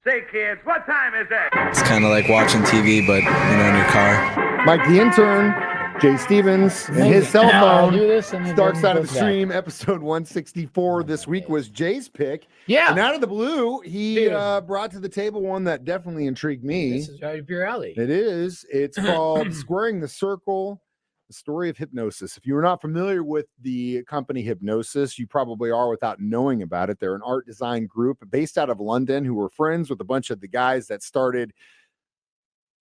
Say, kids, what time is it? It's kind of like watching TV, but in your car. Mike the Intern, Jay Stevens, and his cell phone. Dark Side of the Stream, episode 164 this week was Jay's pick. Yeah. And out of the blue, he brought to the table one that definitely intrigued me. This is right up your alley. It is. It's called Squaring the Circle, the Story of Hypnosis. If you're not familiar with the company Hypnosis, you probably are without knowing about it. They're an art design group based out of London who were friends with a bunch of the guys that started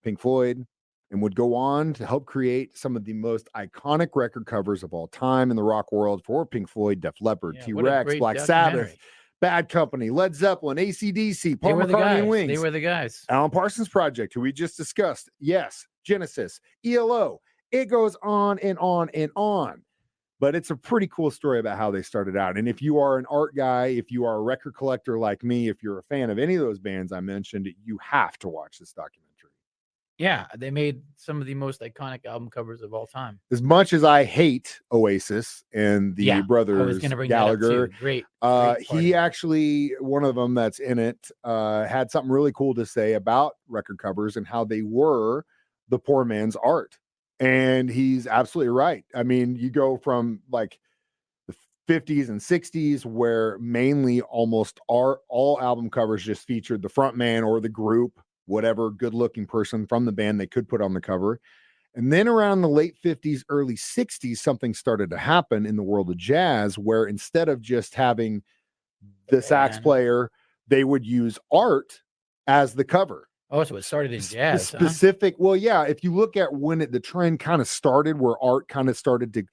Pink Floyd and would go on to help create some of the most iconic record covers of all time in the rock world for Pink Floyd, Def Leppard, T-Rex, Black Sabbath, Bad Company, Led Zeppelin, AC/DC, Paul McCartney and Wings. They were the guys. Alan Parsons Project, who we just discussed. Yes. Genesis, ELO. It goes on and on and on. But it's a pretty cool story about how they started out. And if you are an art guy, if you are a record collector like me, if you're a fan of any of those bands I mentioned, you have to watch this documentary. Yeah, they made some of the most iconic album covers of all time. As much as I hate Oasis and the brothers Gallagher, great he actually, one of them that's in it, had something really cool to say about record covers and how they were the poor man's art. And he's absolutely right. I mean, you go from like the 50s and 60s where mainly almost all album covers just featured the front man or the group, whatever good looking person from the band they could put on the cover. And then around the late 50s, early 60s, something started to happen in the world of jazz where instead of just having the sax player, they would use art as the cover. Oh, so it started in jazz. Specific. Well, yeah. If you look at when the trend kind of started, where art kind of started to,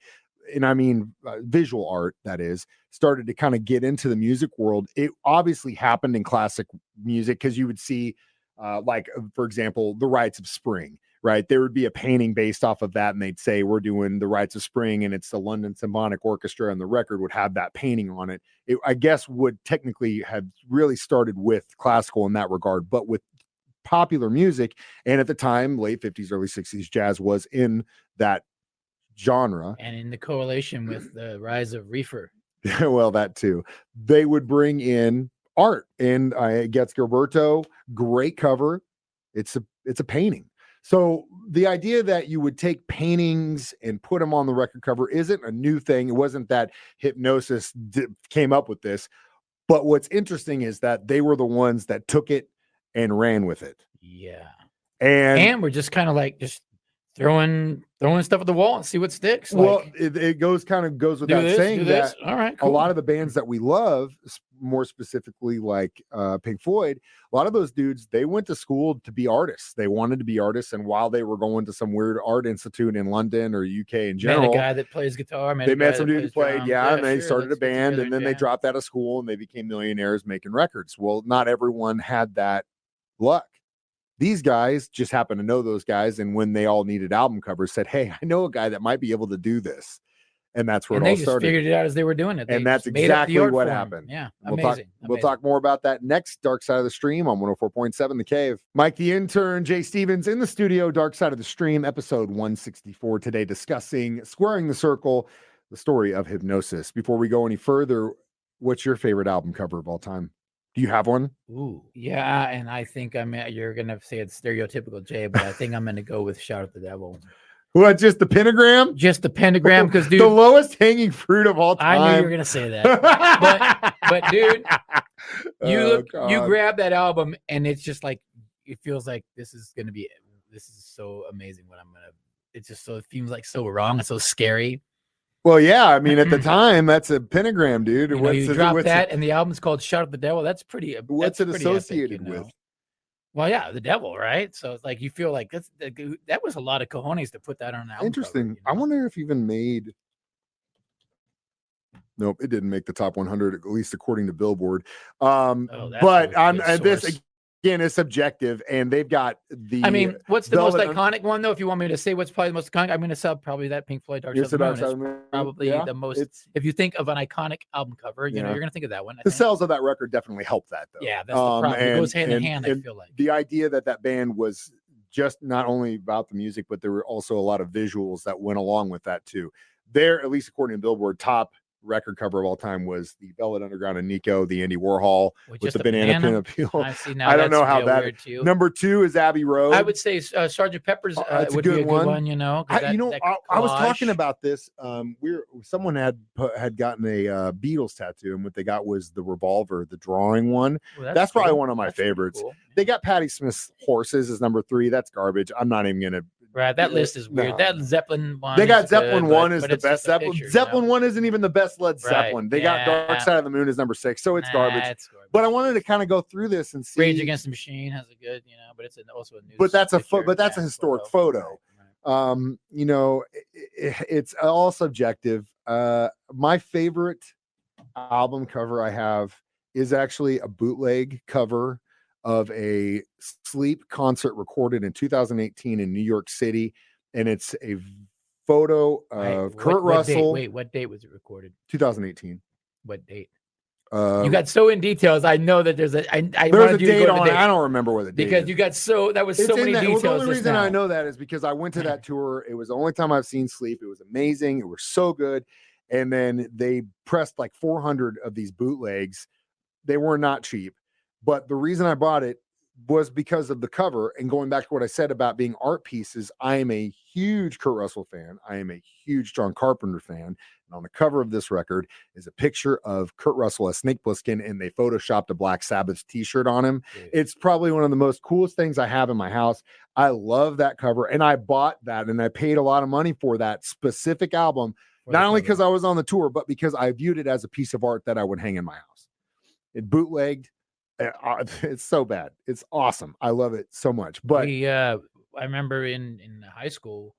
and I mean visual art, that is, started to kind of get into the music world. It obviously happened in classic music because you would see, like, for example, the Rites of Spring, right? There would be a painting based off of that, and they'd say, we're doing the Rites of Spring, and it's the London Symphonic Orchestra, and the record would have that painting on it. It, I guess, would technically have really started with classical in that regard, but with popular music, and at the time, late 50s, early 60s, jazz was in that genre. And in the correlation with the rise of reefer. Well, that too. They would bring in art, and I guess Gilberto, great cover. It's a painting. So the idea that you would take paintings and put them on the record cover isn't a new thing. It wasn't that Hypnosis came up with this, but what's interesting is that they were the ones that took it and ran with it. Yeah. And we're just kind of like just throwing stuff at the wall and see what sticks. Well, like, it goes without saying that all right, cool. A lot of the bands that we love, more specifically like Pink Floyd, a lot of those dudes, they went to school to be artists. They wanted to be artists, and while they were going to some weird art institute in London or UK in general, met a guy that plays guitar. They met some dude who played, and they started a band, and then they dropped out of school and they became millionaires making records. Well, not everyone had that luck. These guys just happened to know those guys, and when they all needed album covers, said, "Hey, I know a guy that might be able to do this," and that's where it all started. Figured it out as they were doing it, and that's exactly what happened. Yeah, amazing. We'll talk more about that next. Dark Side of the Stream on 104.7 The Cave. Mike the Intern, Jay Stevens in the studio. Dark Side of the Stream, episode 164 today, discussing Squaring the Circle, the story of Hypnosis. Before we go any further, what's your favorite album cover of all time? Do you have one? Ooh, yeah, and I think you're gonna say it's stereotypical, Jay, but I think I'm gonna go with "Shout at the Devil." What? Just the pentagram? Just the pentagram, because dude, the lowest hanging fruit of all time. I knew you were gonna say that, but dude, you grab that album, and it's just like it feels like this is so amazing. It feels like so wrong and so scary. Well, yeah, I mean, at the time, that's a pentagram, dude. You drop that, and the album's called "Shout at the Devil." That's pretty. What's it associated epic, with? Well, yeah, the devil, right? So it's like you feel like that was a lot of cojones to put that on an album. Interesting. Cover, I wonder if even made. Nope, it didn't make the top 100, at least according to Billboard. But this again is subjective, and they've got the. I mean, what's the most iconic one though? If you want me to say what's probably the most iconic, I'm going to sub probably that Pink Floyd Dark Side of the Moon. Probably the most. If you think of an iconic album cover, you know you're going to think of that one. The sales of that record definitely helped that, though. Yeah, that's the problem. It goes hand in hand. I feel like the idea that band was just not only about the music, but there were also a lot of visuals that went along with that too. They're, at least according to Billboard, top record cover of all time was the Velvet Underground and Nico, the Andy Warhol with just the a banana pin banana? appeal. I see now. I don't know that's how real that weird too. Number 2 is Abbey Road. I would say Sergeant Pepper's That's a would good be a one. good one. You know, 'cause I was talking collage. about this. Someone had gotten a Beatles tattoo, and what they got was the revolver, the drawing one. Well, that's probably cool. one of my That's pretty favorites. cool. They got Patti Smith's Horses as number 3. That's garbage. I'm not even gonna. Right, that list is weird. No. That Zeppelin one. They got is Zeppelin good, 1 but is the it's best just a Zeppelin. picture, Zeppelin you know? 1 isn't even the best Led Zeppelin. They got Dark Side of the Moon as number 6, so it's garbage. It's garbage. But I wanted to kind of go through this and see. Rage Against the Machine has a good, you know, but it's also a news. But that's picture. a historic photo. Right. You know, it's all subjective. My favorite album cover I have is actually a bootleg cover of a Sleep concert recorded in 2018 in New York City, and it's a photo of Kurt Russell. What date was it recorded? 2018. What date? You got so in details. I know that there's a a date on it. I don't remember what the date because is. you got so that was so many details. The only reason I know that is because I went to that tour. It was the only time I've seen Sleep. It was amazing. It was so good. And then they pressed like 400 of these bootlegs. They were not cheap, but the reason I bought it was because of the cover. And going back to what I said about being art pieces, I am a huge Kurt Russell fan. I am a huge John Carpenter fan. And on the cover of this record is a picture of Kurt Russell as Snake Plissken, and they photoshopped a Black Sabbath t-shirt on him. Yeah. It's probably one of the most coolest things I have in my house. I love that cover, and I bought that, and I paid a lot of money for that specific album, not only because I was on the tour, but because I viewed it as a piece of art that I would hang in my house. It bootlegged. It's so bad. It's awesome. I love it so much. But I remember in high school,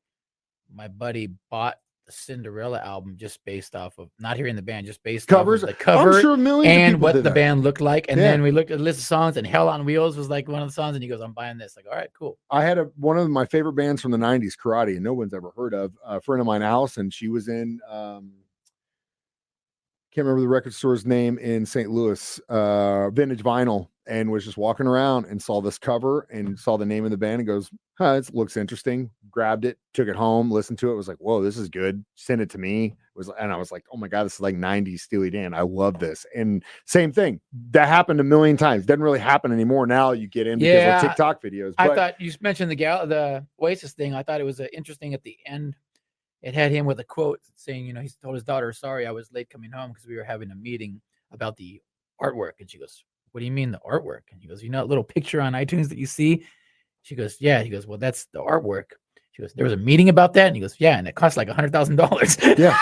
my buddy bought the Cinderella album just based off of not hearing the band, just based covers, off of the cover I'm sure and what the band looked like. And yeah. then we looked at a list of songs, and Hell on Wheels was like one of the songs. And he goes, "I'm buying this." Like, all right, cool. I had one of my favorite bands from the 90s, Karate, and no one's ever heard of. A friend of mine, Allison, she was in can't remember the record store's name in St. Louis, Vintage Vinyl, and was just walking around and saw this cover and saw the name of the band and goes, it looks interesting. Grabbed it, took it home, listened to it, was like, whoa, this is good. Sent it to me. And I was like, oh my God, this is like 90s Steely Dan. I love this. And same thing. That happened a million times. Doesn't really happen anymore. Now you get in because of TikTok videos. I thought you mentioned the Oasis thing. I thought it was interesting at the end. It had him with a quote saying, you know, he told his daughter, "Sorry, I was late coming home because we were having a meeting about the artwork." And she goes, "What do you mean the artwork?" And he goes, "You know, that little picture on iTunes that you see?" She goes, "Yeah." He goes, "Well, that's the artwork." She goes, "There was a meeting about that?" And he goes, "Yeah, and it cost like $100,000. Yeah.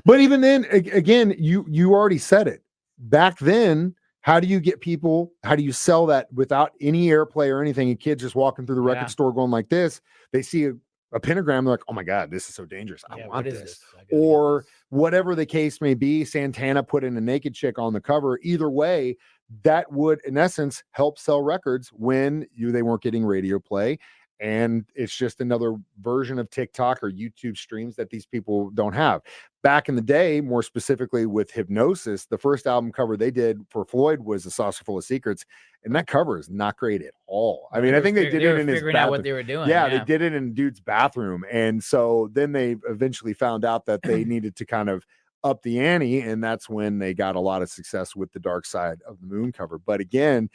But even then, again, you already said it. Back then, how do you get people? How do you sell that without any airplay or anything? And kids just walking through the record store going like this, they see a pentagram, they're like, "Oh my God, this is so dangerous. I want this." Or whatever the case may be, Santana put in a naked chick on the cover. Either way, that would, in essence, help sell records when they weren't getting radio play. And it's just another version of TikTok or YouTube streams that these people don't have. Back in the day, more specifically with Hypnosis, the first album cover they did for Floyd was A Saucer Full of Secrets, and that cover is not great at all. I mean, I think they did it in his bathroom. Out what they were doing. Yeah, they did it in dude's bathroom, and so then they eventually found out that they needed to kind of up the ante, and that's when they got a lot of success with the Dark Side of the Moon cover. But again,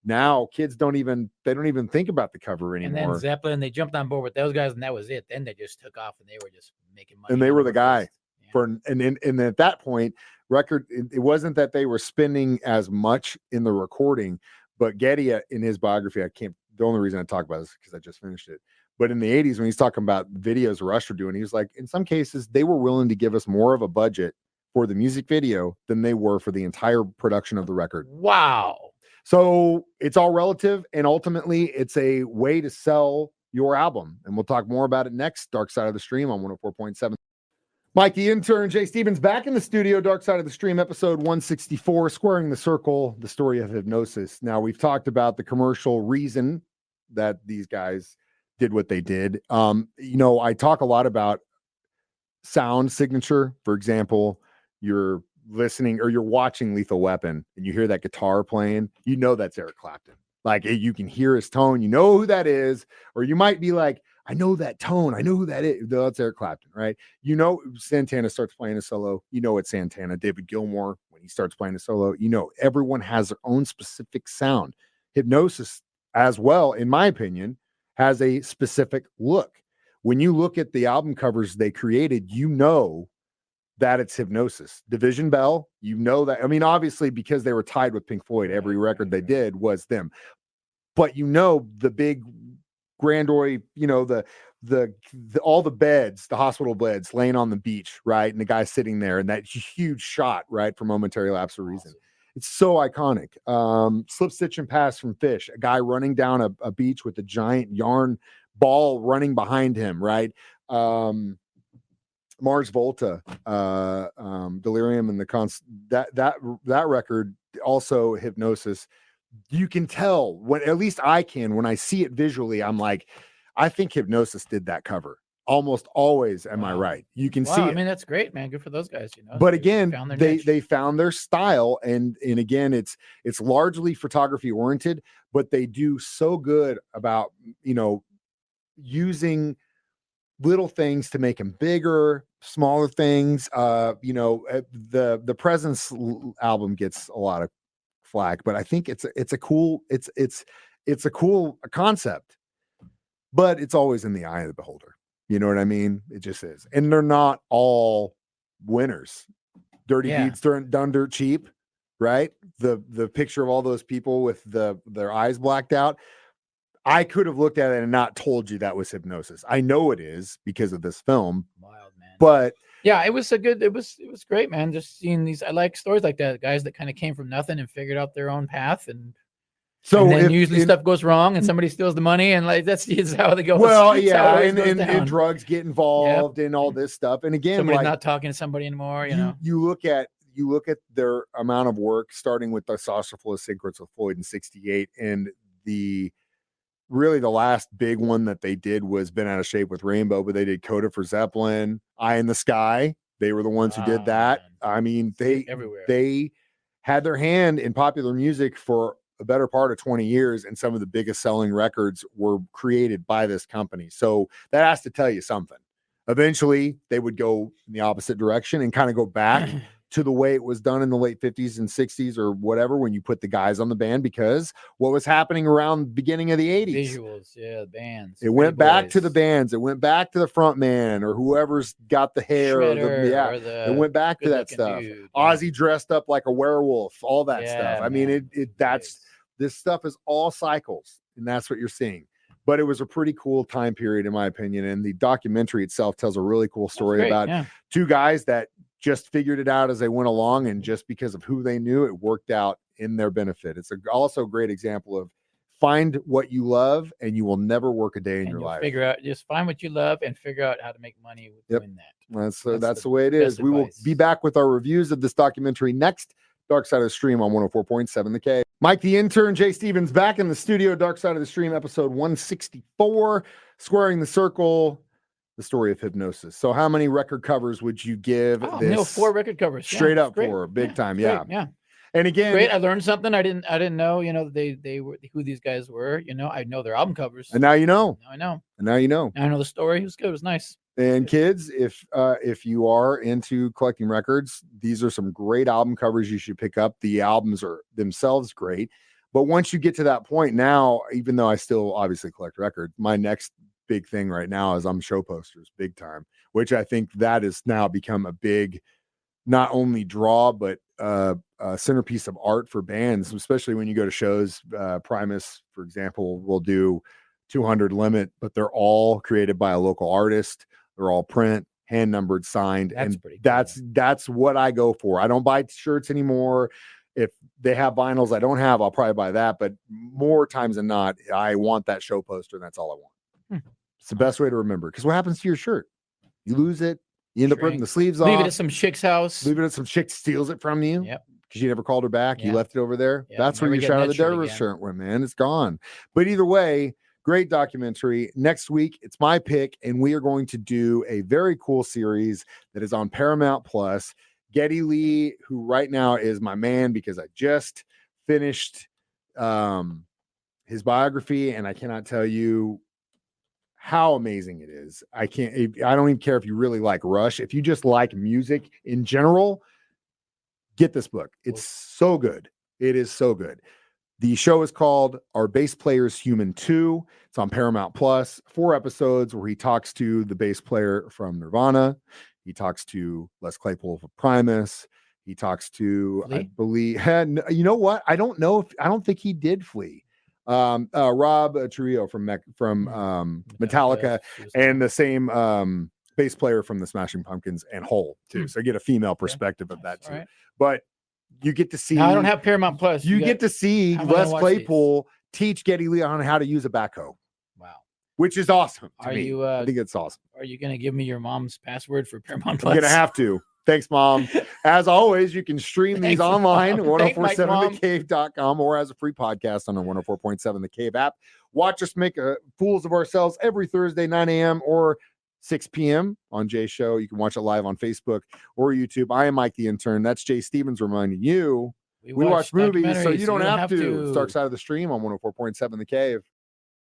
now kids don't even think about the cover anymore. And then Zeppelin, they jumped on board with those guys, and that was it. Then they just took off, and they were just making money. And they were the guy and at that point, it wasn't that they were spending as much in the recording, but Getty in his biography, the only reason I talk about this is because I just finished it. But in the 80s, when he's talking about videos Rush were doing, he was like, in some cases, they were willing to give us more of a budget for the music video than they were for the entire production of the record. Wow. So it's all relative, and ultimately it's a way to sell your album. And we'll talk more about it next. Dark Side of the Stream on 104.7. Mike, the intern, Jay Stevens, back in the studio. Dark Side of the Stream, episode 164, Squaring the Circle, the story of Hypnosis. Now, we've talked about the commercial reason that these guys did what they did. I talk a lot about sound signature. For example, you're listening or you're watching Lethal Weapon and you hear that guitar playing, that's Eric Clapton. Like, you can hear his tone, you know who that is. Or you might be like, I know that tone. I know who that is. That's Eric Clapton, right? You know, Santana starts playing a solo. You know it's Santana. David Gilmour, when he starts playing a solo, you know, everyone has their own specific sound. Hypnosis, as well, in my opinion, has a specific look. When you look at the album covers they created, you know that it's Hypnosis. Division Bell, you know that. I mean, obviously, because they were tied with Pink Floyd, every record they did was them. But you know, the big Grandoy, you know, the all the beds, the hospital beds laying on the beach, right? And the guy sitting there, and that huge shot, right, for Momentary Lapse of Reason. It's so iconic. Slip Stitch and Pass from Fish, a guy running down a beach with a giant yarn ball running behind him, right? Mars Volta, Delirium and that record, also Hypnosis. You can tell when, at least I can, when I see it visually, I'm like, I think Hypnosis did that cover. Almost always, am I right? You can see it. I mean, that's great, man. Good for those guys, you know. But again, they found found their style, and again, it's largely photography oriented, but they do so good about, you know, using little things to make them bigger, smaller things. You know, the Presence album gets a lot of flack, but I think it's a cool concept, but it's always in the eye of the beholder. You know what I mean? It just is. And they're not all winners. Dirty Deeds done dirt cheap, right? The picture of all those people with their eyes blacked out. I could have looked at it and not told you that was Hypnosis. I know it is because of this film. Wild, man. But yeah, it was it was great, man. Just seeing these, I like stories like that, guys that kind of came from nothing and figured out their own path. And so then usually stuff goes wrong and somebody steals the money, and like that's how they go. Well, yeah, and drugs get involved and all this stuff. And again, somebody's not talking to somebody anymore. You know, you look at their amount of work, starting with the Saucer Full of Secrets with Floyd in '68, and really the last big one that they did was Been Out of Shape with Rainbow, but they did Coda for Zeppelin, Eye in the Sky. They were the ones who did that. Man. I mean, they had their hand in popular music for a better part of 20 years, and some of the biggest selling records were created by this company. So that has to tell you something. Eventually, they would go in the opposite direction and kind of go back to the way it was done in the late 50s and 60s or whatever, when you put the guys on the band, because what was happening around the beginning of the 80s, visuals, the bands, it went back to the bands, it went back to the front man or whoever's got the hair, it went back to that stuff. Ozzy dressed up like a werewolf, all that stuff. I mean, this stuff is all cycles, and that's what you're seeing. But it was a pretty cool time period, in my opinion. And the documentary itself tells a really cool story about two guys that just figured it out as they went along, and just because of who they knew, it worked out in their benefit. It's also a great example of find what you love, and you will never work a day in your life. Just find what you love and figure out how to make money doing that. That's the way it is. We will be back with our reviews of this documentary next. Dark Side of the Stream on 104.7 The K. Mike the Intern, Jay Stevens back in the studio. Dark Side of the Stream, episode 164, Squaring the Circle, the story of Hypnosis. So how many record covers would you give this? No, 4 record covers. Straight up 4, big time. Yeah. And again, great. I learned something. I didn't know, you know, they were who these guys were. You know, I know their album covers. And now you know. Now I know. And now you know. Now I know the story. It was good. It was nice. And kids, if you are into collecting records, these are some great album covers you should pick up. The albums are themselves great. But once you get to that point now, even though I still obviously collect records, my next big thing right now is I'm show posters big time, which I think that has now become a big, not only draw, but a centerpiece of art for bands, especially when you go to shows. Primus, for example, will do 200 limit, but they're all created by a local artist. They're all print, hand numbered, signed. That's and that's what I go for. I don't buy shirts anymore. If they have vinyls I don't have, I'll probably buy that. But more times than not, I want that show poster, and that's all I want. It's the best way to remember. Because what happens to your shirt? You lose it. You end up ripping the sleeves off. Leave it at some chick's house. Leave it at some chick steals it from you. Yep. Because you never called her back. You left it over there. Yep. That's where your Shadow of the Devil shirt went, man. It's gone. But either way, great documentary. Next week, it's my pick, and we are going to do a very cool series that is on Paramount Plus. Geddy Lee, who right now is my man because I just finished his biography, and I cannot tell you how amazing it is. I don't even care if you really like Rush. If you just like music in general, get this book. It's so good. It is so good. The show is called Our Bass Player's Human 2. It's on Paramount Plus. 4 episodes where he talks to the bass player from Nirvana. He talks to Les Claypool of Primus. He talks to, Flea? I believe, you know what? I don't know I don't think he did Flea. Rob Trujillo from Metallica, and the same bass player from the Smashing Pumpkins and Hole too. So you get a female perspective of that too. Right. But you get to see. Now, I don't have Paramount Plus. You get to see Les Claypool teach Geddy Lee on how to use a backhoe. Wow, which is awesome. To Are me. you? I think it's awesome. Are you going to give me your mom's password for Paramount Plus? I'm gonna have to. Thanks, Mom. As always, you can stream these online, 1047thecave.com, or as a free podcast on our 104.7 The Cave app. Watch us make fools of ourselves every Thursday, 9 a.m. or 6 p.m. on Jay's show. You can watch it live on Facebook or YouTube. I am Mike the Intern. That's Jay Stevens reminding you we watch movies, so you don't have to. It's Dark Side of the Stream on 104.7 The Cave.